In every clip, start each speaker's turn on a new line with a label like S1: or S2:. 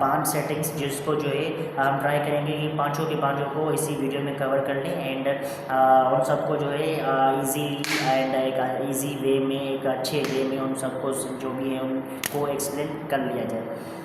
S1: 5 settings जिसको जो है हम ट्राई करेंगे कि पाँचों के पाँचों को इसी वीडियो में कवर कर लें एंड उन सबको जो है ईजीली एंड एक ईजी वे में, एक अच्छे वे में उन सबको जो भी है उनको एक्सप्लेन कर लिया जाए।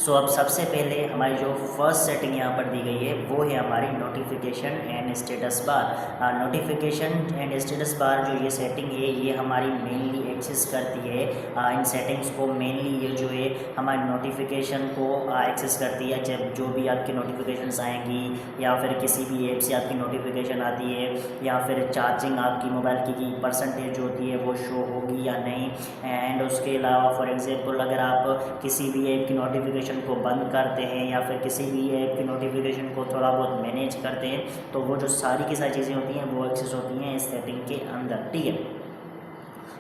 S1: सो अब सबसे पहले हमारी जो फर्स्ट सेटिंग यहाँ पर दी गई है वो है हमारी notification and status bar. Notification and status bar जो ये सेटिंग है ये हमारी मेनली एक्सेस करती है इन सेटिंग्स को। मेनली ये जो है हमारी नोटिफिकेशन को एक्सेस करती है। जब जो भी आपकी नोटिफिकेशंस आएंगी या फिर किसी भी ऐप से आपकी नोटिफिकेशन आती है या फिर चार्जिंग आपकी मोबाइल की परसेंटेज होती है वो शो होगी या नहीं। एंड उसके अलावा फॉर एग्जांपल अगर आप किसी भी ऐप की नोटिफिकेशन को बंद करते हैं या फिर किसी भी ऐप की नोटिफिकेशन को थोड़ा बहुत मैनेज करते हैं तो वो जो सारी की सारी चीज़ें होती हैं वो एक्सेस होती हैं इस सेटिंग के अंदर, ठीक है।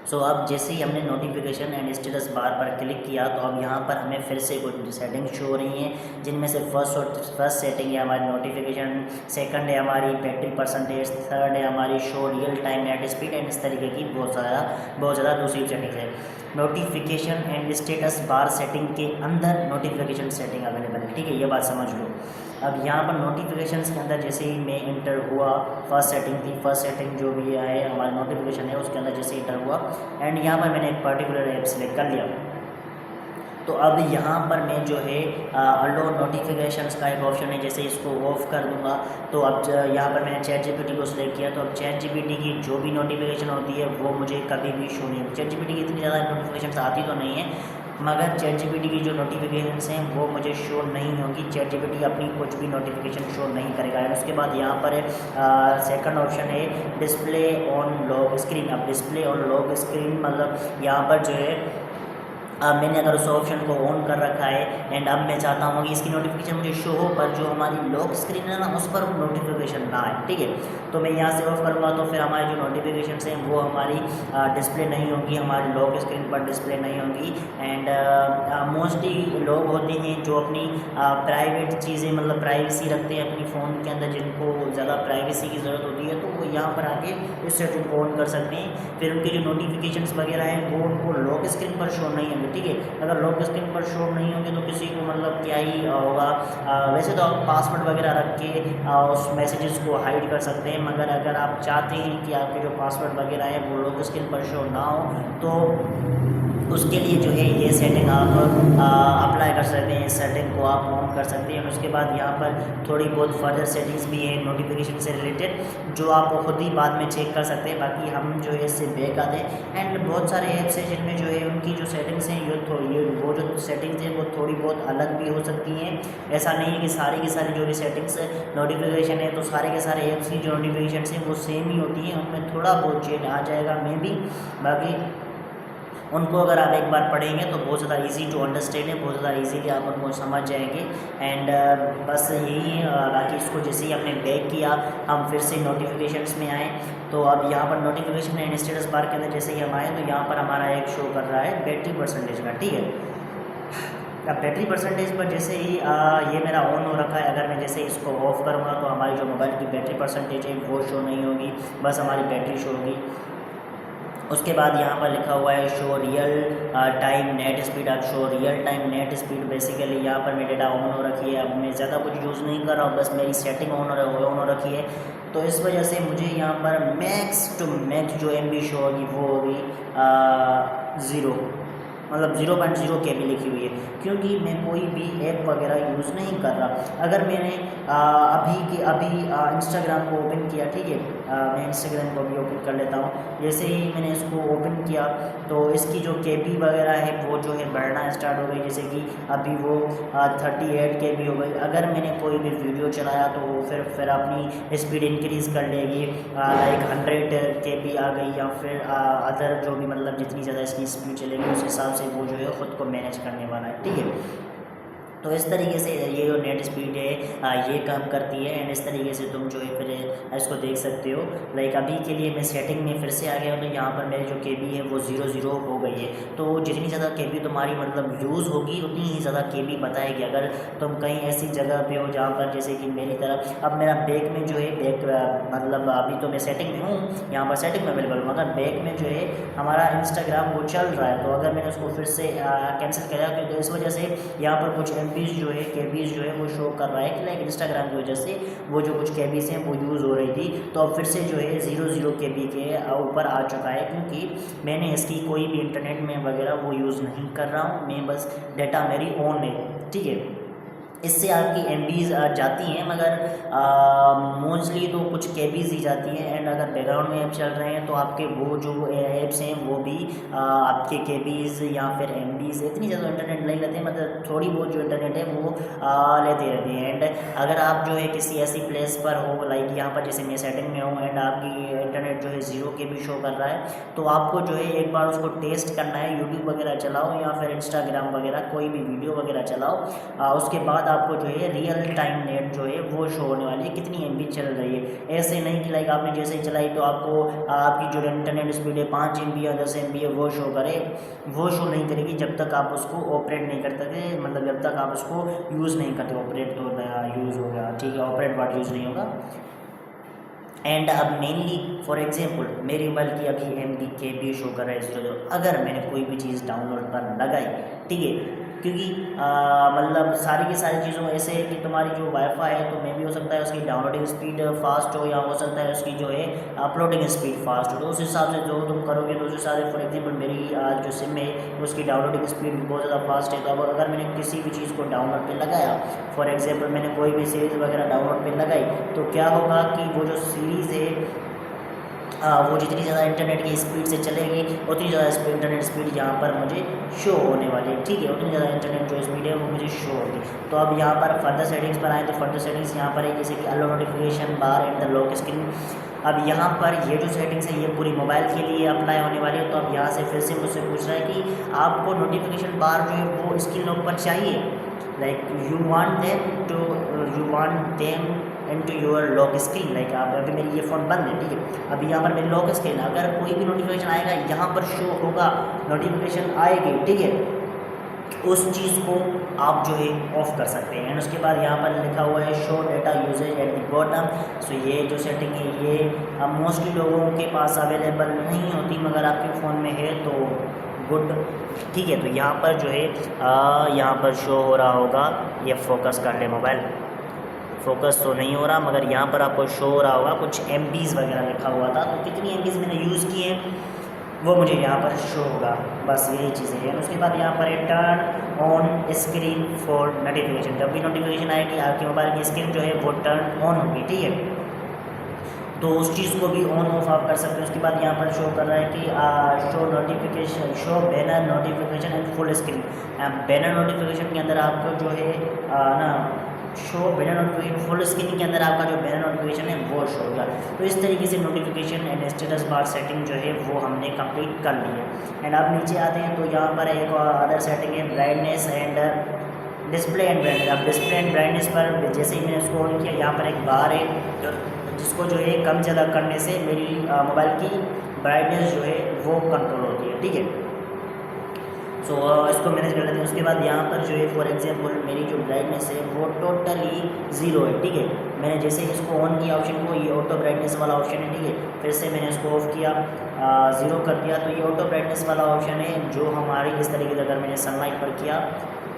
S1: सो अब जैसे ही हमने नोटिफिकेशन एंड स्टेटस बार पर क्लिक किया तो अब यहाँ पर हमें फिर से कुछ सेटिंग शो हो रही हैं, जिनमें से फर्स्ट सेटिंग है हमारी नोटिफिकेशन, सेकंड है हमारी बैटरी परसेंटेज, थर्ड है हमारी show real time net speed and इस तरीके की बहुत ज़्यादा दूसरी सेटिंग है। Notification and status bar setting के अंदर नोटिफिकेशन सेटिंग अवेलेबल है, ठीक है, ये बात समझ लो। अब यहाँ पर नोटिफिकेशंस के अंदर जैसे ही मैं इंटर हुआ, फर्स्ट सेटिंग थी, फर्स्ट सेटिंग जो भी है हमारा नोटिफिकेशन है उसके अंदर जैसे इंटर हुआ एंड यहाँ पर मैंने एक पर्टिकुलर ऐप सेलेक्ट कर लिया। तो अब यहाँ पर मैं जो है अलो नोटिफिकेशंस का एक ऑप्शन है, जैसे इसको ऑफ कर दूँगा तो अब यहाँ पर मैंने चैट जीपीटी को सिलेक्ट किया तो अब चैट जीपीटी की जो भी नोटिफिकेशन होती है वो मुझे कभी भी शो नहीं। चैट जीपीटी की इतनी ज़्यादा नोटिफिकेशन आती तो नहीं है मगर चैट जीपीटी की जो नोटिफिकेशंस हैं वो मुझे शो नहीं होगी। चैट जीपीटी अपनी कुछ भी नोटिफिकेशन शो नहीं करेगा। और उसके बाद यहाँ पर सेकंड ऑप्शन है डिस्प्ले ऑन लॉक स्क्रीन। अब डिस्प्ले ऑन लॉक स्क्रीन मतलब यहाँ पर जो है मैंने अगर उस ऑप्शन को ऑन कर रखा है एंड अब मैं चाहता हूँ कि इसकी नोटिफिकेशन मुझे शो हो पर जो हमारी लॉक स्क्रीन है ना उस पर नोटिफिकेशन ना आए, ठीक है। तो मैं यहाँ से ऑफ करूँगा तो फिर हमारी जो नोटिफिकेशंस हैं वो हमारी डिस्प्ले नहीं होंगी, हमारी लॉक स्क्रीन पर डिस्प्ले नहीं होंगी। एंड मोस्टली लोग होते हैं जो अपनी प्राइवेट चीज़ें मतलब प्राइवेसी रखते हैं अपनी फ़ोन के अंदर, जिनको ज़्यादा प्राइवेसी की ज़रूरत होती है तो वो यहाँ पर आके इस सेटिंग को ऑन कर सकते हैं। फिर उनकी जो नोटिफिकेशंस वगैरह हैं वो उनको लॉक स्क्रीन पर शो नहीं होंगे, ठीक है। अगर लॉक स्क्रीन पर शो नहीं होंगे तो किसी को मतलब क्या ही होगा। वैसे तो आप पासवर्ड वगैरह रख के उस मैसेजेस को हाइड कर सकते हैं मगर अगर आप चाहते हैं कि आपके जो पासवर्ड वगैरह है वो लॉक स्क्रीन पर शो ना हो तो उसके लिए जो है ये सेटिंग आप अप्लाई कर सकते हैं। इस सेटिंग को आप ऑन कर सकते हैं। उसके बाद यहाँ पर थोड़ी बहुत फर्दर सेटिंग्स भी हैं नोटिफिकेशन से रिलेटेड जो आप खुद ही बाद में चेक कर सकते हैं। बाकी हम जो है इससे बैक आते हैं एंड बहुत सारे ऐप्स हैं जिनमें जो है उनकी जो सेटिंग्स हैं ये वो जो सेटिंग्स हैं वो थोड़ी बहुत अलग भी हो सकती हैं। ऐसा नहीं है कि सारी की सारी जो भी सेटिंग्स नोटिफिकेशन है तो सारे के सारे ऐप्स की जो नोटिफिकेशन हैं वो सेम ही होती हैं, उनमें थोड़ा बहुत चेंज आ जाएगा मे बी। बाकी उनको अगर आप एक बार पढ़ेंगे तो बहुत ज़्यादा इजी टू अंडरस्टैंड है, बहुत ज़्यादा इजीली आप उनको समझ जाएंगे। एंड बस यही बाकी इसको जैसे ही हमने बैक किया हम फिर से नोटिफिकेशंस में आए तो अब यहाँ पर नोटिफिकेशन एंड स्टेटस बार के अंदर जैसे ही हम आए तो यहाँ पर हमारा एक शो कर रहा है बैटरी परसेंटेज का, ठीक है। अब बैटरी परसेंटेज पर जैसे ही ये मेरा ऑन हो रखा है, अगर मैं जैसे इसको ऑफ़ करूँगा तो हमारी जो मोबाइल की बैटरी परसेंटेज है वो शो नहीं होगी, बस हमारी बैटरी शो होगी। उसके बाद यहाँ पर लिखा हुआ है show real time net speed. अब show real time net speed basically यहाँ पर मेरी डेटा ऑन हो रखी है। अब मैं ज़्यादा कुछ यूज़ नहीं कर रहा हूँ, बस मेरी सेटिंग ऑन हो रखी है तो इस वजह से मुझे यहाँ पर मैक्स टू मैक्स जो MB शो होगी वो होगी 0 मतलब 0.0 KB लिखी हुई है क्योंकि मैं कोई भी ऐप वगैरह यूज़ नहीं कर रहा। अगर मैंने अभी इंस्टाग्राम को ओपन किया, ठीक है, मैं इंस्टाग्राम को भी ओपन कर लेता हूँ। जैसे ही मैंने इसको ओपन किया तो इसकी जो KB वगैरह है वो जो है बढ़ना स्टार्ट हो गई, जैसे कि अभी वो 38 KB हो गई। अगर मैंने कोई भी वीडियो चलाया तो वो फिर अपनी स्पीड इंक्रीज़ कर लेगी, लाइक 100 KB आ गई या फिर अदर जो भी मतलब जितनी ज़्यादा इसकी स्पीड चलेगी उस हिसाब से वो जो है ख़ुद को मैनेज करने वाला है, ठीक है। तो इस तरीके से ये जो नेट स्पीड है ये काम करती है। एंड इस तरीके से तुम जो है फिर इसको देख सकते हो। लाइक अभी के लिए मैं सेटिंग में फिर से आ गया हूँ, तो यहाँ पर मेरी जो KB है वो 0 हो गई है। तो जितनी ज़्यादा KB तुम्हारी मतलब यूज़ होगी उतनी ही ज़्यादा KB बताएगी। अगर तुम कहीं ऐसी जगह पे हो जहाँ पर जैसे कि मेरी तरफ अब मेरा बैक में जो है बैक मतलब अभी तो मैं सेटिंग में हूँ, यहाँ पर सेटिंग में अवेलेबल हूँ, मगर बैक में जो है हमारा इंस्टाग्राम वो चल रहा है। तो अगर मैंने उसको फिर से कैंसिल करा तो इस वजह से यहाँ पर कुछ MBs जो है KBs जो है वो शो कर रहा है कि लाइक इंस्टाग्राम की वजह से वो जो कुछ KBs हैं वो यूज़ हो रही थी। तो अब फिर से जो है 0 KB के ऊपर आ चुका है, क्योंकि मैंने इसकी कोई भी इंटरनेट में वगैरह वो यूज़ नहीं कर रहा हूँ, मैं बस डाटा मेरी ऑन है, ठीक है। इससे आपकी MBs जाती हैं, मगर मोस्टली तो कुछ KBs ही जाती हैं। एंड अगर बैकग्राउंड में ऐप चल रहे हैं तो आपके वो जो ऐप्स हैं वो भी आपके KBs या फिर MBs इतनी ज़्यादा इंटरनेट नहीं लेते, मतलब थोड़ी बहुत जो इंटरनेट है वो लेते रहते हैं। एंड अगर आप जो है किसी ऐसी प्लेस पर हो, लाइक यहाँ पर जैसे मैं सेटिंग में हूँ एंड आपकी इंटरनेट जो है 0 KB शो कर रहा है, तो आपको जो है एक बार उसको टेस्ट करना है। यूट्यूब वगैरह चलाओ या फिर इंस्टाग्राम वगैरह कोई भी वीडियो वगैरह चलाओ, उसके बाद आपको जो है रियल टाइम नेट जो है वो शो होने वाली है, कितनी MB चल रही है। ऐसे नहीं कि लाइक आपने जैसे ही चलाई तो आपको आपकी जो इंटरनेट स्पीड है 5 MB या 10 MB है वो शो करे, वो शो नहीं करेगी जब तक आप उसको ऑपरेट नहीं करते थे, मतलब जब तक आप उसको यूज़ नहीं करते। ऑपरेट तो यूज़ हो गया, ठीक है, ऑपरेट वर्ड यूज़ नहीं होगा। एंड अब मेनली फॉर एग्जांपल मेरे मोबाइल की अभी MB KB शो कर रहा है 0। अगर मैंने कोई भी चीज़ डाउनलोड पर लगाई, ठीक है, क्योंकि मतलब सारी की सारी चीज़ों में ऐसे है कि तुम्हारी जो वाईफाई है तो मे भी हो सकता है उसकी डाउनलोडिंग स्पीड फास्ट हो, या हो सकता है उसकी जो है अपलोडिंग स्पीड फास्ट हो। तो उस हिसाब से जो तुम करोगे तो उस हिसाब से फॉर एग्जांपल मेरी जो सिम है उसकी डाउनलोडिंग स्पीड बहुत ज़्यादा फास्ट है। तो अब अगर मैंने किसी भी चीज़ को डाउनलोड पे लगाया, फॉर एग्जांपल मैंने कोई भी सीरीज़ वगैरह डाउनलोड पे लगाई, तो क्या होगा कि वो जो सीरीज़ है वो जितनी ज़्यादा इंटरनेट की स्पीड से चलेगी उतनी ज़्यादा इंटरनेट स्पीड यहाँ पर मुझे शो होने वाली है, ठीक है, उतनी ज़्यादा इंटरनेट जो स्पीड है वो मुझे शो होगी। तो अब यहाँ पर फर्दर सेटिंग्स पर आए तो फर्दर सेटिंग्स यहाँ पर है जैसे कि allow notification bar and the lock screen. अब यहाँ पर ये जो सेटिंग्स है ये पूरी मोबाइल के लिए अप्लाई होने वाली है। तो अब यहाँ से फिर से मुझसे पूछ रहा है कि आपको नोटिफिकेशन बार जो है वो स्क्रीन लॉक पर चाहिए, like you want them into your lock screen. Like आप अभी मेरी ये फ़ोन बंद है, ठीक है, अभी यहाँ पर मेरी लॉक स्क्रीन, अगर कोई भी नोटिफिकेशन आएगा यहाँ पर शो होगा, नोटिफिकेशन आएगी, ठीक है, उस चीज़ को आप जो है ऑफ कर सकते हैं। एंड उसके बाद यहाँ पर लिखा हुआ है show data usage at the bottom. So ये जो सेटिंग है ये मोस्टली लोगों के पास अवेलेबल नहीं होती, मगर आपके फ़ोन में है तो गुड, ठीक है। तो यहाँ पर जो है यहाँ पर शो हो रहा होगा, ये फोकस कर ले मोबाइल, फोकस तो नहीं हो रहा, मगर यहाँ पर आपको शो हो रहा होगा कुछ MBs वगैरह लिखा हुआ था, तो कितनी MBs मैंने यूज़ की हैं वो मुझे यहाँ पर शो होगा, बस यही चीज़ें हैं। उसके बाद यहाँ पर turn on screen for notification, जब भी नोटिफिकेशन आएगी आपके मोबाइल की स्क्रीन जो है वो टर्न ऑन होगी, ठीक है, तो उस चीज़ को भी ऑन ऑफ आप कर सकते हैं। उसके बाद यहाँ पर शो कर रहा है कि show notification, show banner notification and full screen. Banner notification के अंदर आपको जो है ना show banner notification, full screen के अंदर आपका जो बैनर नोटिफिकेशन है वो शो होगा। तो इस तरीके से notification and status bar setting जो है वो हमने कंप्लीट कर ली है। एंड आप नीचे आते हैं तो यहाँ पर एक अदर सेटिंग है brightness and display and brightness. अब डिस्प्ले एंड ब्राइटनेस पर जैसे ही मैंने उसको ऑन किया, यहाँ पर एक बार है जिसको जो है कम ज़्यादा करने से मेरी मोबाइल की ब्राइटनेस जो है वो कंट्रोल होती है, ठीक है। सो इसको मैनेज कर लेते हैं। उसके बाद यहाँ पर जो है फॉर एग्जांपल मेरी जो ब्राइटनेस है वो टोटली 0 है, ठीक है। मैंने जैसे ही इसको ऑन किया ऑप्शन को, ये ऑटो ब्राइटनेस वाला ऑप्शन है, ठीक है, फिर से मैंने इसको ऑफ किया 0 कर दिया, तो ये ऑटो ब्राइटनेस वाला ऑप्शन है जो हमारी इस तरीके से अगर मैंने सनलाइट पर किया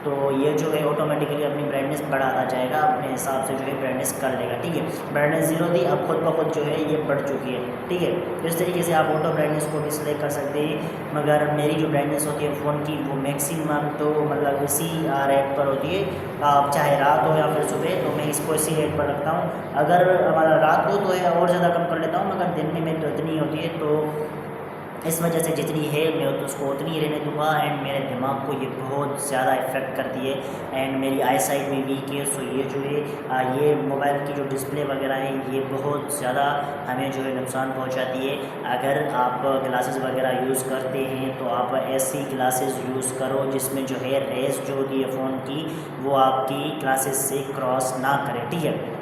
S1: तो ये जो है ऑटोमेटिकली अपनी ब्राइटनेस बढ़ाता जाएगा, अपने हिसाब से जो है ब्राइटनेस कर लेगा, ठीक है। ब्राइटनेस 0 थी, अब खुद ब खुद जो है ये बढ़ चुकी है, ठीक है। तो इस तरीके से आप ऑटो ब्राइटनेस को भी सिलेक्ट कर सकते हैं, मगर मेरी जो ब्राइटनेस होती है फ़ोन की वो मैक्सिमम तो मतलब इसी रेट पर होती है, आप चाहे रात हो या फिर सुबह, तो मैं इसको इसी रेट पर रखता हूँ। अगर हमारा रात हो तो है और ज़्यादा कम कर लेता हूँ, मगर दिन में मेरी तो इतनी होती है, तो इस वजह से जितनी है मैं तो उसको उतनी ही रहने दूँगा। एंड मेरे दिमाग को ये बहुत ज़्यादा इफ़ेक्ट करती है एंड मेरी आई साइट भी वीक है। सो ये जो है ये मोबाइल की जो डिस्प्ले वगैरह है ये बहुत ज़्यादा हमें जो है नुकसान पहुंचाती है। अगर आप ग्लासेस वगैरह यूज़ करते हैं तो आप ऐसी ग्लासेस यूज़ करो जिसमें जो है रेस जो होती है फ़ोन की वो आपकी ग्लासेस से क्रॉस ना करे, ठीक है।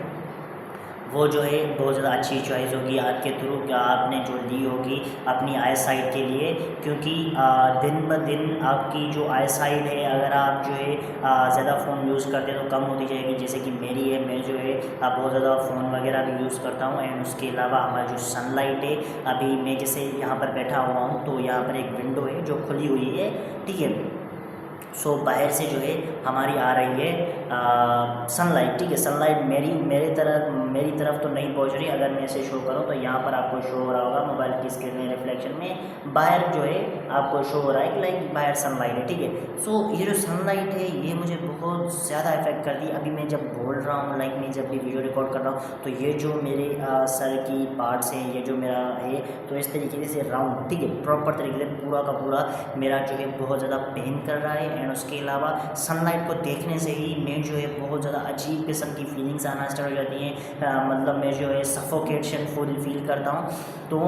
S1: वो जो है बहुत ज़्यादा अच्छी चॉइस होगी आपके थ्रू क्या आपने जो ली होगी अपनी आई साइट के लिए, क्योंकि दिन ब दिन आपकी जो आई साइट है अगर आप जो है ज़्यादा फ़ोन यूज़ करते हैं तो कम होती जाएगी। जैसे कि मेरी है, मैं जो है बहुत ज़्यादा फ़ोन वगैरह भी यूज़ करता हूँ। एंड उसके अलावा हमारी जो सनलाइट है, अभी मैं जैसे यहाँ पर बैठा हुआ हूँ तो यहाँ पर एक विंडो है जो खुली हुई है, ठीक है। सो बाहर से जो है हमारी आ रही है सनलाइट, ठीक है। सनलाइट मेरी तरफ तो नहीं पहुंच रही। अगर मैं इसे शो करूं तो यहाँ पर आपको शो हो रहा होगा मोबाइल की स्क्रीन में रिफ्लेक्शन में बाहर जो है आपको शो हो रहा है कि लाइक बाहर सनलाइट है, ठीक है। सो ये जो सनलाइट है ये मुझे बहुत ज़्यादा इफेक्ट करती है। अभी मैं जब बोल रहा हूँ, लाइक मैं जब भी वीडियो रिकॉर्ड कर रहा हूँ तो ये जो मेरे सर की पार्ट्स हैं, ये जो मेरा है तो इस तरीके से राउंड, ठीक है, प्रॉपर तरीके से पूरा का पूरा मेरा जो है बहुत ज़्यादा पेन कर रहा है। एंड उसके अलावा सनलाइट को देखने से ही मैं जो है बहुत ज़्यादा अजीब किस्म की फीलिंग्स आना स्टार्ट हो जाती हैं। मतलब मैं जो है सफोकेशन फील करता हूँ। तो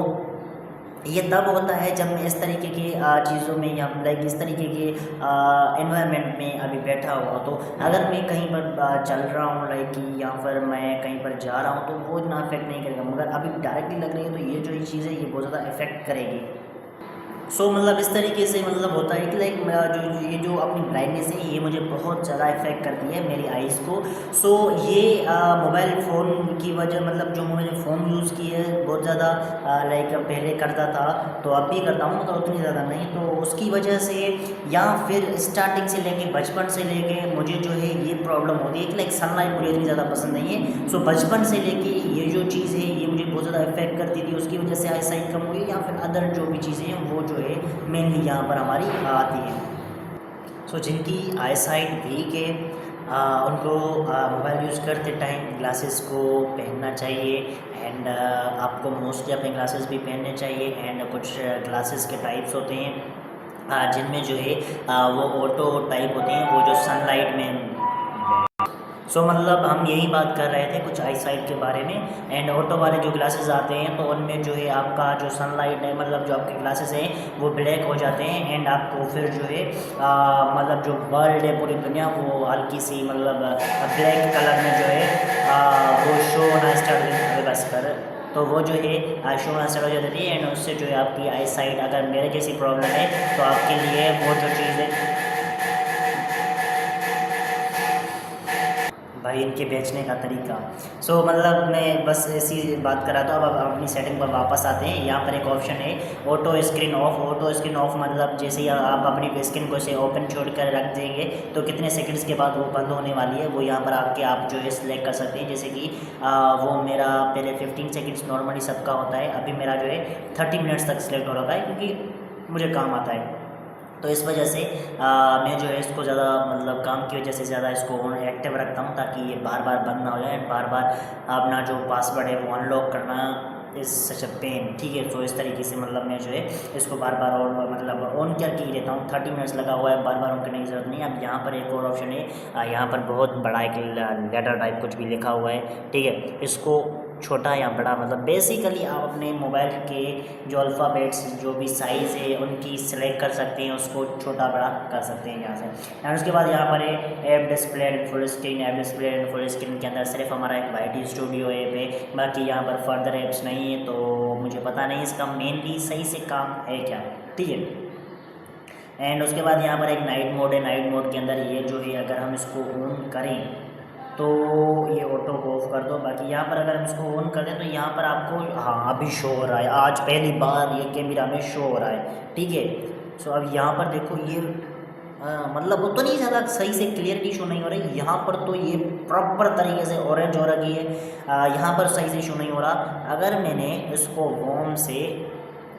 S1: ये तब होता है जब मैं इस तरीके की चीज़ों में या लाइक इस तरीके के एनवायरनमेंट में अभी बैठा हुआ। तो अगर मैं कहीं पर चल रहा हूँ लाइक कि यहाँ पर मैं कहीं पर जा रहा हूँ तो वो इतना इफेक्ट नहीं करेगा, मगर अभी डायरेक्टली लग रही है तो ये जो चीज़ है ये बहुत ज़्यादा इफेक्ट करेगी। सो मतलब इस तरीके से मतलब होता है कि लाइक जो ये जो अपनी ब्राइटनेस है ये मुझे बहुत ज़्यादा इफेक्ट करती है मेरी आइज़ को। सो ये मोबाइल फ़ोन की वजह, मतलब जो मैंने फ़ोन यूज़ की है बहुत ज़्यादा लाइक पहले करता था तो अब भी करता हूँ, तो उतनी ज़्यादा नहीं। तो उसकी वजह से या फिर स्टार्टिंग से लेके बचपन से लेके मुझे जो है ये प्रॉब्लम होती है कि लाइक सनलाइट मुझे इतनी ज़्यादा पसंद नहीं है। सो बचपन से लेके ये जो चीज़ है ये मुझे बहुत ज़्यादा इफेक्ट करती थी। उसकी वजह से आई साइट कम हुई या फिर अदर जो भी चीज़ें हैं वो जो है मेनली यहाँ पर हमारी आती है। सो जिनकी आई साइट वीक है उनको मोबाइल यूज़ करते टाइम ग्लासेस को पहनना चाहिए। एंड आपको मोस्टली अपने ग्लासेस भी पहनने चाहिए। एंड कुछ ग्लासेस के टाइप्स होते हैं जिनमें जो है वो ऑटो टाइप होते हैं, वो जो सनलाइट में सो मतलब हम यही बात कर रहे थे कुछ आई साइट के बारे में। एंड ऑटो वाले जो ग्लासेस आते हैं तो उनमें जो है आपका जो सनलाइट है, मतलब जो आपके ग्लासेस हैं वो ब्लैक हो जाते हैं। एंड आपको फिर जो है मतलब जो वर्ल्ड है पूरी दुनिया वो हल्की सी मतलब ब्लैक कलर में जो है वो शो होना स्टार्ट बस कर, तो वो जो है शो होना स्टार्ट हो जाती है। एंड उससे जो है आपकी आई साइट, अगर मेरे जैसी प्रॉब्लम है तो आपके लिए वो जो चीज़ है भाई इनके बेचने का तरीका। सो मतलब मैं बस ऐसी बात कर रहा था। अब अपनी सेटिंग पर वापस आते हैं। यहाँ पर एक ऑप्शन है auto screen of. Auto screen of मतलब जैसे ही आप अपनी स्क्रीन को से ओपन छोड़ कर रख देंगे तो कितने सेकंड्स के बाद वो बंद होने वाली है वो यहाँ पर आके आप जो है सिलेक्ट कर सकते हैं। जैसे कि वो मेरा पहले 15 सेकेंड्स नॉर्मली सबका होता है, अभी मेरा जो है 30 मिनट्स तक सिलेक्ट हो रखा है क्योंकि मुझे काम आता है। तो इस वजह से मैं जो है इसको ज़्यादा मतलब काम की वजह से ज़्यादा इसको एक्टिव रखता हूँ ताकि ये बार बार बंद ना हो जाए। बार बार अपना जो पासवर्ड है वो अनलॉक करना इज़ सच अ पेन, ठीक है। तो इस तरीके से मतलब मैं जो है इसको बार बार और मतलब ऑन करके ही रहता हूँ। 30 मिनट्स लगा हुआ है, बार बार ऑन करने की ज़रूरत नहीं है। अब यहाँ पर एक और ऑप्शन है, यहाँ पर बहुत बड़ा एक लेटर टाइप कुछ भी लिखा हुआ है, ठीक है। इसको छोटा या बड़ा मतलब बेसिकली आप अपने मोबाइल के जो अल्फ़ाबेट्स जो भी साइज़ है उनकी सिलेक्ट कर सकते हैं, उसको छोटा बड़ा कर सकते हैं यहाँ से। एंड उसके बाद यहाँ पर है app display and full screen. App display and full screen के अंदर सिर्फ हमारा एक YT स्टूडियो ऐप है, बाकी यहाँ पर फर्दर ऐप्स नहीं है। तो मुझे पता नहीं इसका मेनली सही से काम है क्या, ठीक है। एंड उसके बाद यहाँ पर एक नाइट मोड है। नाइट मोड के अंदर ये जो है अगर हम इसको ऑन करें तो ये ऑटो को ऑफ कर दो। बाकी यहाँ पर अगर हम इसको ऑन कर दें तो यहाँ पर आपको हाँ अभी शो हो रहा है, आज पहली बार ये कैमरा में शो हो रहा है, ठीक है। सो अब यहाँ पर देखो ये मतलब उतनी नहीं ज़्यादा सही से क्लियरिटी शो नहीं हो रही। यहाँ पर तो ये प्रॉपर तरीके से ऑरेंज हो रखी है, यहाँ पर सही से शो नहीं हो रहा। अगर मैंने इसको वॉर्म से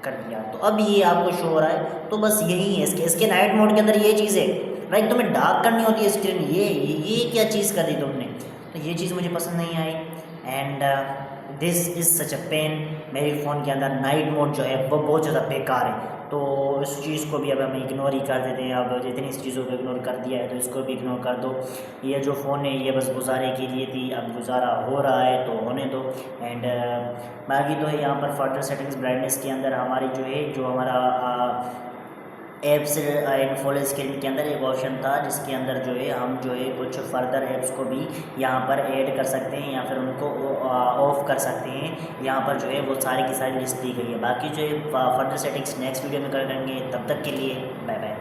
S1: कर दिया तो अब ये आपको शो हो रहा है। तो बस यही है इसके नाइट मोड के अंदर ये चीज़ है, राइट। तुम्हें डार्क करनी होती है स्क्रीन, ये क्या चीज़ कर दी तुमने, तो ये चीज़ मुझे पसंद नहीं आई। And this is such a pain. मेरे फ़ोन के अंदर नाइट मोड जो है वो बहुत ज़्यादा बेकार है। तो इस चीज़ को भी अब हम इग्नोर ही कर देते हैं। अब जितनी इस चीज़ों को इग्नोर कर दिया है तो इसको भी इग्नोर कर दो। ये जो फ़ोन है ये बस गुजारे के लिए थी, अब गुजारा हो रहा है तो होने दो। एंड बाकी तो है यहाँ पर फर्दर सेटिंग्स ब्राइटनेस के अंदर हमारी जो है जो हमारा ऐप्स एंड फुल स्क्रीन के अंदर एक ऑप्शन था जिसके अंदर जो है हम जो है कुछ फर्दर ऐप्स को भी यहाँ पर ऐड कर सकते हैं या फिर उनको ऑफ कर सकते हैं। यहाँ पर जो है वो सारी की सारी लिस्ट दी गई है। बाकी जो है फर्दर सेटिंग्स नेक्स्ट वीडियो में कर लेंगे। तब तक के लिए बाय बाय।